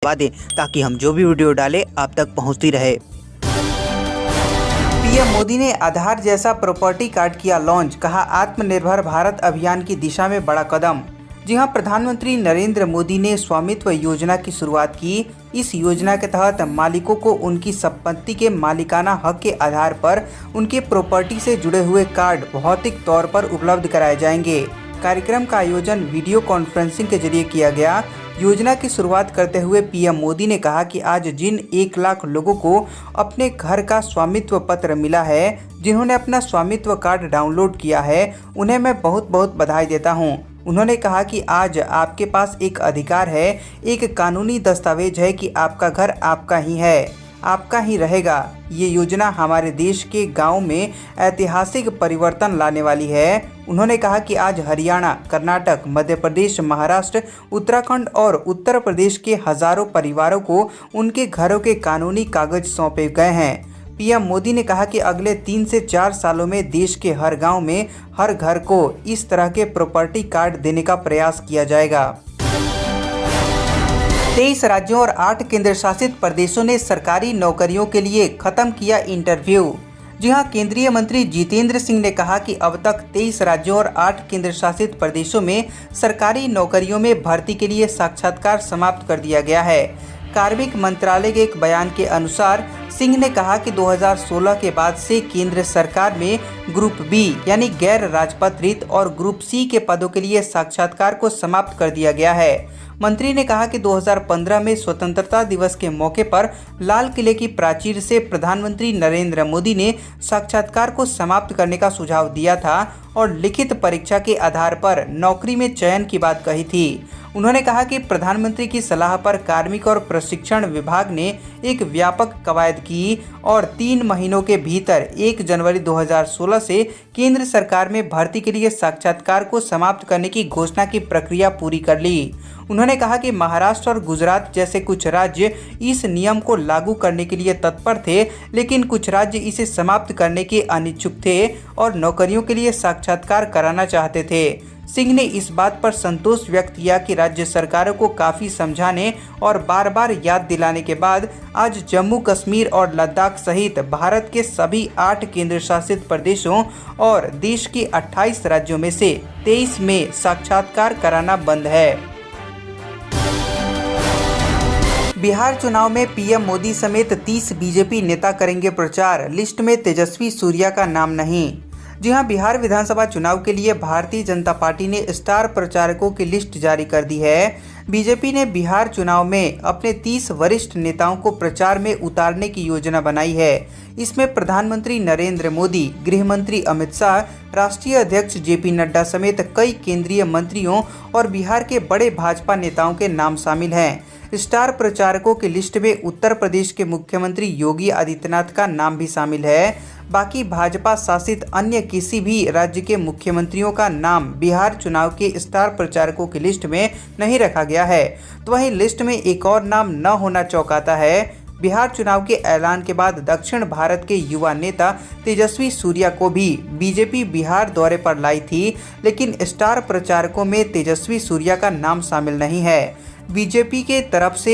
दबा दें ताकि हम जो भी वीडियो डालें आप तक पहुंचती रहे। पीएम मोदी ने आधार जैसा प्रॉपर्टी कार्ड किया लॉन्च, कहा आत्मनिर्भर भारत अभियान की दिशा में बड़ा कदम। जी हां, प्रधानमंत्री नरेंद्र मोदी ने स्वामित्व योजना की शुरुआत की। इस योजना के तहत मालिकों को उनकी संपत्ति के मालिकाना हक के आधार पर उनके प्रॉपर्टी से जुड़े हुए कार्ड भौतिक तौर पर उपलब्ध कराए जाएंगे। कार्यक्रम का आयोजन वीडियो कॉन्फ्रेंसिंग के जरिए किया गया। योजना की शुरुआत करते हुए पीएम मोदी ने कहा कि आज जिन 1 लाख लोगों को अपने घर का स्वामित्व पत्र मिला है, जिन्होंने अपना स्वामित्व कार्ड डाउनलोड किया है, उन्हें मैं बहुत बहुत बधाई देता हूं। उन्होंने कहा कि आज आपके पास एक अधिकार है, एक कानूनी दस्तावेज है कि आपका घर आपका ही है, आपका ही रहेगा। ये योजना हमारे देश के गांव में ऐतिहासिक परिवर्तन लाने वाली है। उन्होंने कहा कि आज हरियाणा, कर्नाटक, मध्य प्रदेश, महाराष्ट्र, उत्तराखंड और उत्तर प्रदेश के हजारों परिवारों को उनके घरों के कानूनी कागज सौंपे गए हैं। पीएम मोदी ने कहा कि अगले 3 से 4 सालों में देश के हर गांव में हर घर को इस तरह के प्रॉपर्टी कार्ड देने का प्रयास किया जाएगा। 23 राज्यों और 8 केंद्र शासित प्रदेशों ने सरकारी नौकरियों के लिए खत्म किया इंटरव्यू। जी हां, केंद्रीय मंत्री जितेंद्र सिंह ने कहा कि अब तक 23 राज्यों और 8 केंद्र शासित प्रदेशों में सरकारी नौकरियों में भर्ती के लिए साक्षात्कार समाप्त कर दिया गया है। कार्मिक मंत्रालय के एक बयान के अनुसार सिंह ने कहा कि 2016 के बाद से केंद्र सरकार में ग्रुप बी यानी गैर राजपत्रित और ग्रुप सी के पदों के लिए साक्षात्कार को समाप्त कर दिया गया है। मंत्री ने कहा कि 2015 में स्वतंत्रता दिवस के मौके पर लाल किले की प्राचीर से प्रधानमंत्री नरेंद्र मोदी ने साक्षात्कार को समाप्त करने का सुझाव दिया था और लिखित परीक्षा के आधार पर नौकरी में चयन की बात कही थी। उन्होंने कहा कि प्रधानमंत्री की सलाह पर कार्मिक और प्रशिक्षण विभाग ने एक व्यापक कवायद की और 3 महीनों के भीतर 1 जनवरी 2016 से केंद्र सरकार में भर्ती के लिए साक्षात्कार को समाप्त करने की घोषणा की प्रक्रिया पूरी कर ली। उन्होंने कहा कि महाराष्ट्र और गुजरात जैसे कुछ राज्य इस नियम को लागू करने के लिए तत्पर थे, लेकिन कुछ राज्य इसे समाप्त करने के अनिच्छुक थे और नौकरियों के लिए साक्षात्कार कराना चाहते थे। सिंह ने इस बात पर संतोष व्यक्त किया कि राज्य सरकारों को काफ़ी समझाने और बार बार याद दिलाने के बाद आज जम्मू कश्मीर और लद्दाख सहित भारत के सभी 8 केंद्र शासित प्रदेशों और देश के 28 राज्यों में से 23 में साक्षात्कार कराना बंद है। बिहार चुनाव में पीएम मोदी समेत 30 बीजेपी नेता करेंगे प्रचार, लिस्ट में तेजस्वी सूर्या का नाम नहीं। जी हां, बिहार विधानसभा चुनाव के लिए भारतीय जनता पार्टी ने स्टार प्रचारकों की लिस्ट जारी कर दी है। बीजेपी ने बिहार चुनाव में अपने 30 वरिष्ठ नेताओं को प्रचार में उतारने की योजना बनाई है। इसमें प्रधानमंत्री नरेंद्र मोदी, गृह मंत्री अमित शाह, राष्ट्रीय अध्यक्ष जेपी नड्डा समेत कई केंद्रीय मंत्रियों और बिहार के बड़े भाजपा नेताओं के नाम शामिल हैं। स्टार प्रचारकों की लिस्ट में उत्तर प्रदेश के मुख्यमंत्री योगी आदित्यनाथ का नाम भी शामिल है। बाकी भाजपा शासित अन्य किसी भी राज्य के मुख्यमंत्रियों का नाम बिहार चुनाव के स्टार प्रचारकों की लिस्ट में नहीं रखा गया है। तो वहीं लिस्ट में एक और नाम न होना चौंकाता है। बिहार चुनाव के ऐलान के बाद दक्षिण भारत के युवा नेता तेजस्वी सूर्या को भी बीजेपी बिहार दौरे पर लाई थी, लेकिन स्टार प्रचारकों में तेजस्वी सूर्या का नाम शामिल नहीं है। बीजेपी के तरफ से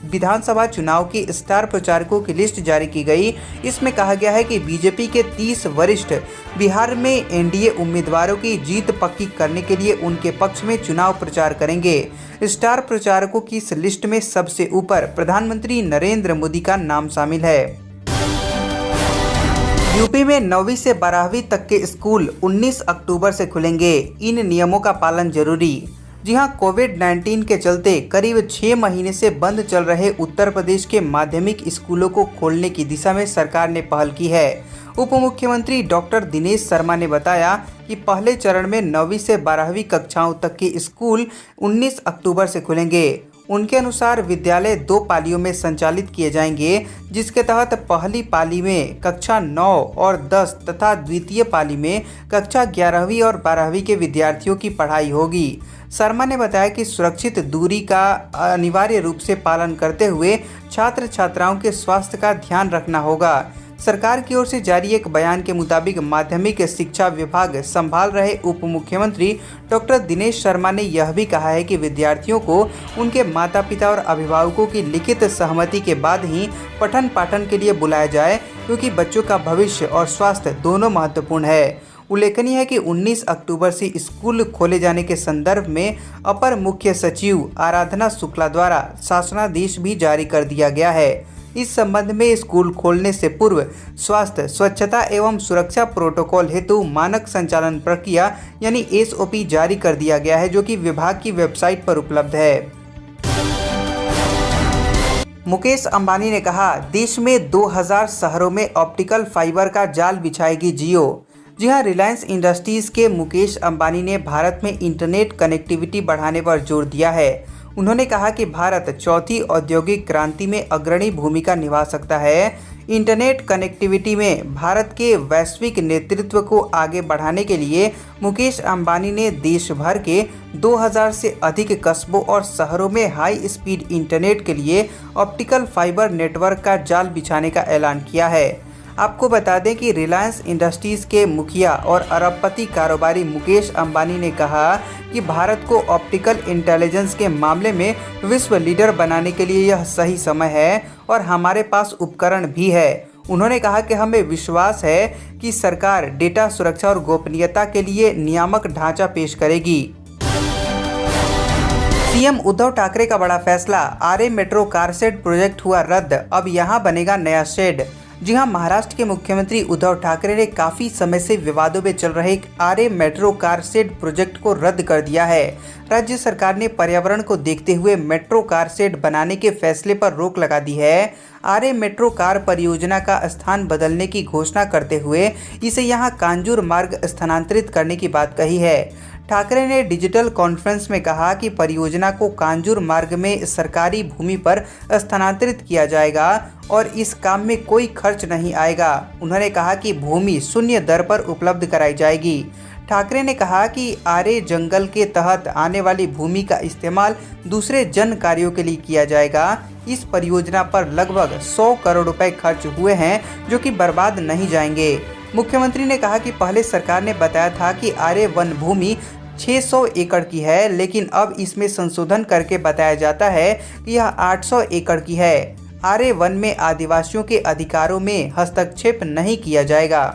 विधानसभा चुनाव के स्टार प्रचारकों की लिस्ट जारी की गई। इसमें कहा गया है कि बीजेपी के 30 वरिष्ठ बिहार में एनडीए उम्मीदवारों की जीत पक्की करने के लिए उनके पक्ष में चुनाव प्रचार करेंगे। स्टार प्रचारकों की इस लिस्ट में सबसे ऊपर प्रधानमंत्री नरेंद्र मोदी का नाम शामिल है। यूपी में 9वीं से 12वीं तक के स्कूल 19 अक्टूबर से खुलेंगे, इन नियमों का पालन जरूरी। जी हां, कोविड-19 के चलते करीब 6 महीने से बंद चल रहे उत्तर प्रदेश के माध्यमिक स्कूलों को खोलने की दिशा में सरकार ने पहल की है। उप मुख्यमंत्री डॉक्टर दिनेश शर्मा ने बताया कि पहले चरण में 9वीं से 12वीं कक्षाओं तक के स्कूल 19 अक्टूबर से खुलेंगे। उनके अनुसार विद्यालय 2 पालियों में संचालित किए जाएंगे, जिसके तहत पहली पाली में कक्षा 9 और 10 तथा द्वितीय पाली में कक्षा 11वीं और 12वीं के विद्यार्थियों की पढ़ाई होगी। शर्मा ने बताया कि सुरक्षित दूरी का अनिवार्य रूप से पालन करते हुए छात्र छात्राओं के स्वास्थ्य का ध्यान रखना होगा। सरकार की ओर से जारी एक बयान के मुताबिक माध्यमिक शिक्षा विभाग संभाल रहे उप मुख्यमंत्री डॉक्टर दिनेश शर्मा ने यह भी कहा है कि विद्यार्थियों को उनके माता पिता और अभिभावकों की लिखित सहमति के बाद ही पठन पाठन के लिए बुलाया जाए, क्योंकि बच्चों का भविष्य और स्वास्थ्य दोनों महत्वपूर्ण है। उल्लेखनीय है कि 19 अक्टूबर से स्कूल खोले जाने के संदर्भ में अपर मुख्य सचिव आराधना शुक्ला द्वारा शासनादेश भी जारी कर दिया गया है। इस संबंध में स्कूल खोलने से पूर्व स्वास्थ्य, स्वच्छता एवं सुरक्षा प्रोटोकॉल हेतु मानक संचालन प्रक्रिया यानी SOP जारी कर दिया गया है, जो कि विभाग की वेबसाइट पर उपलब्ध है। मुकेश अंबानी ने कहा, देश में 2000 शहरों में ऑप्टिकल फाइबर का जाल बिछाएगी जियो। जी हां, रिलायंस इंडस्ट्रीज के मुकेश अंबानी ने भारत में इंटरनेट कनेक्टिविटी बढ़ाने पर जोर दिया है। उन्होंने कहा कि भारत चौथी औद्योगिक क्रांति में अग्रणी भूमिका निभा सकता है। इंटरनेट कनेक्टिविटी में भारत के वैश्विक नेतृत्व को आगे बढ़ाने के लिए मुकेश अंबानी ने देश भर के 2000 से अधिक कस्बों और शहरों में हाई स्पीड इंटरनेट के लिए ऑप्टिकल फाइबर नेटवर्क का जाल बिछाने का ऐलान किया है। आपको बता दें कि रिलायंस इंडस्ट्रीज के मुखिया और अरबपति कारोबारी मुकेश अंबानी ने कहा कि भारत को ऑप्टिकल इंटेलिजेंस के मामले में विश्व लीडर बनाने के लिए यह सही समय है और हमारे पास उपकरण भी है। उन्होंने कहा कि हमें विश्वास है कि सरकार डेटा सुरक्षा और गोपनीयता के लिए नियामक ढांचा पेश करेगी। सीएम उद्धव ठाकरे का बड़ा फैसला, आरे मेट्रो कार शेड प्रोजेक्ट हुआ रद्द, अब यहां बनेगा नया शेड। जी हां, महाराष्ट्र के मुख्यमंत्री उद्धव ठाकरे ने काफी समय से विवादों में चल रहे आरे मेट्रो कार शेड प्रोजेक्ट को रद्द कर दिया है। राज्य सरकार ने पर्यावरण को देखते हुए मेट्रो कार शेड बनाने के फैसले पर रोक लगा दी है। आरे मेट्रो कार परियोजना का स्थान बदलने की घोषणा करते हुए इसे यहां कांजूर मार्ग स्थानांतरित करने की बात कही है। ठाकरे ने डिजिटल कॉन्फ्रेंस में कहा कि परियोजना को कांजूर मार्ग में सरकारी भूमि पर स्थानांतरित किया जाएगा और इस काम में कोई खर्च नहीं आएगा। उन्होंने कहा कि भूमि शून्य दर पर उपलब्ध कराई जाएगी। ठाकरे ने कहा कि आरे जंगल के तहत आने वाली भूमि का इस्तेमाल दूसरे जन कार्यों के लिए किया जाएगा। इस परियोजना पर लगभग 100 करोड़ रुपए खर्च हुए हैं, जो कि बर्बाद नहीं जाएंगे। मुख्यमंत्री ने कहा कि पहले सरकार ने बताया था कि आरे वन भूमि 600 एकड़ की है, लेकिन अब इसमें संशोधन करके बताया जाता है कि यह 800 एकड़ की है। आरे वन में आदिवासियों के अधिकारों में हस्तक्षेप नहीं किया जाएगा।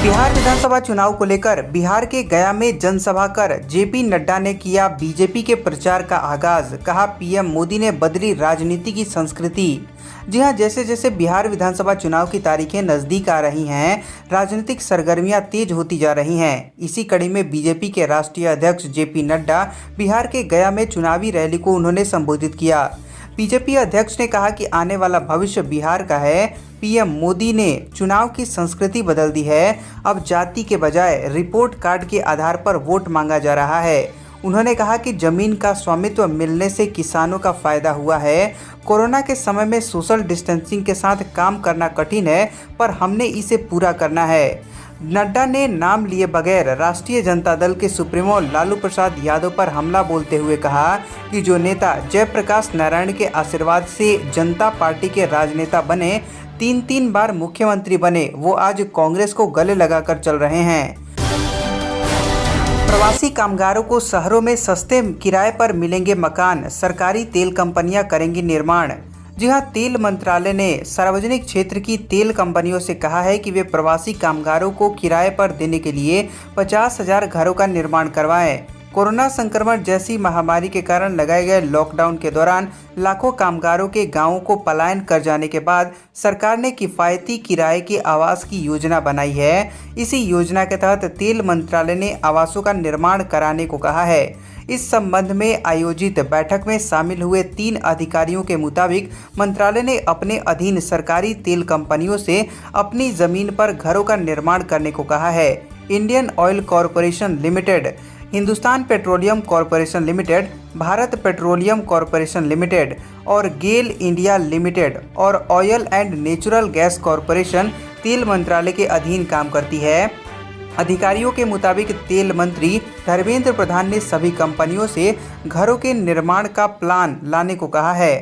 बिहार विधानसभा चुनाव को लेकर बिहार के गया में जनसभा कर जेपी नड्डा ने किया बीजेपी के प्रचार का आगाज। कहा, पीएम मोदी ने बदली राजनीति की संस्कृति। जी हां, जैसे जैसे बिहार विधानसभा चुनाव की तारीखें नज़दीक आ रही हैं, राजनीतिक सरगर्मियां तेज होती जा रही हैं। इसी कड़ी में बीजेपी के राष्ट्रीय अध्यक्ष जेपी नड्डा बिहार के गया में चुनावी रैली को उन्होंने संबोधित किया। बीजेपी अध्यक्ष ने कहा कि आने वाला भविष्य बिहार का है। पीएम मोदी ने चुनाव की संस्कृति बदल दी है। अब जाति के बजाय रिपोर्ट कार्ड के आधार पर वोट मांगा जा रहा है। उन्होंने कहा कि जमीन का स्वामित्व मिलने से किसानों का फायदा हुआ है। कोरोना के समय में सोशल डिस्टेंसिंग के साथ काम करना कठिन है, पर हमने इसे पूरा करना है। नड्डा ने नाम लिए बगैर राष्ट्रीय जनता दल के सुप्रीमो लालू प्रसाद यादव पर हमला बोलते हुए कहा कि जो नेता जयप्रकाश नारायण के आशीर्वाद से जनता पार्टी के राजनेता बने, 3 बार मुख्यमंत्री बने, वो आज कांग्रेस को गले लगाकर चल रहे हैं। प्रवासी कामगारों को शहरों में सस्ते किराए पर मिलेंगे मकान, सरकारी तेल कंपनियां करेंगी निर्माण। जी हां, तेल मंत्रालय ने सार्वजनिक क्षेत्र की तेल कंपनियों से कहा है कि वे प्रवासी कामगारों को किराए पर देने के लिए 50,000 घरों का निर्माण करवाएं। कोरोना संक्रमण जैसी महामारी के कारण लगाए गए लॉकडाउन के दौरान लाखों कामगारों के गांवों को पलायन कर जाने के बाद सरकार ने किफ़ायती किराए के आवास की योजना बनाई है। इसी योजना के तहत तेल मंत्रालय ने आवासों का निर्माण कराने को कहा है। इस संबंध में आयोजित बैठक में शामिल हुए 3 अधिकारियों के मुताबिक मंत्रालय ने अपने अधीन सरकारी तेल कंपनियों से अपनी जमीन पर घरों का निर्माण करने को कहा है। Indian oil corporation limited, Hindustan petroleum corporation limited, Bharat petroleum corporation limited और गेल इंडिया लिमिटेड और oil and natural gas corporation तेल मंत्रालय के अधीन काम करती है। अधिकारियों के मुताबिक तेल मंत्री धर्मेंद्र प्रधान ने सभी कंपनियों से घरों के निर्माण का प्लान लाने को कहा है।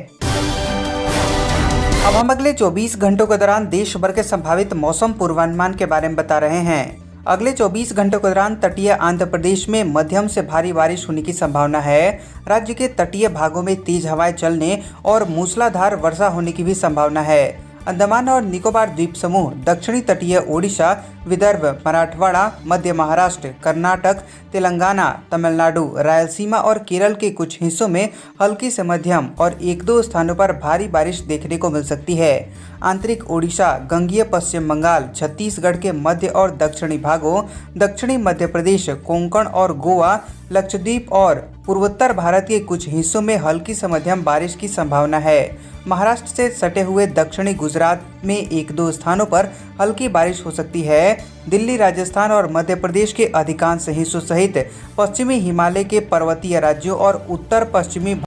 अब हम अगले 24 घंटों के दौरान देश भर के संभावित मौसम पूर्वानुमान के बारे में बता रहे हैं। अगले 24 घंटों के दौरान तटीय आंध्र प्रदेश में मध्यम से भारी बारिश होने की संभावना है। राज्य के तटीय भागों में तेज हवाएं चलने और मूसलाधार वर्षा होने की भी संभावना है। अंडमान और निकोबार द्वीप समूह, दक्षिणी तटीय ओडिशा, विदर्भ, मराठवाड़ा, मध्य महाराष्ट्र, कर्नाटक, तेलंगाना, तमिलनाडु, रायलसीमा और केरल के कुछ हिस्सों में हल्की से मध्यम और एक दो स्थानों पर भारी बारिश देखने को मिल सकती है। आंतरिक ओडिशा, गंगीय पश्चिम बंगाल, छत्तीसगढ़ के मध्य और दक्षिणी भागों, दक्षिणी मध्य प्रदेश, कोंकण और गोवा, लक्षद्वीप और पूर्वोत्तर भारत के कुछ हिस्सों में हल्की से मध्यम बारिश की संभावना है। महाराष्ट्र से सटे हुए दक्षिणी गुजरात में एक दो स्थानों पर हल्की बारिश हो सकती है। दिल्ली, राजस्थान और मध्य प्रदेश के अधिकांश हिस्सों सहित पश्चिमी हिमालय के पर्वतीय राज्यों और उत्तर पश्चिमी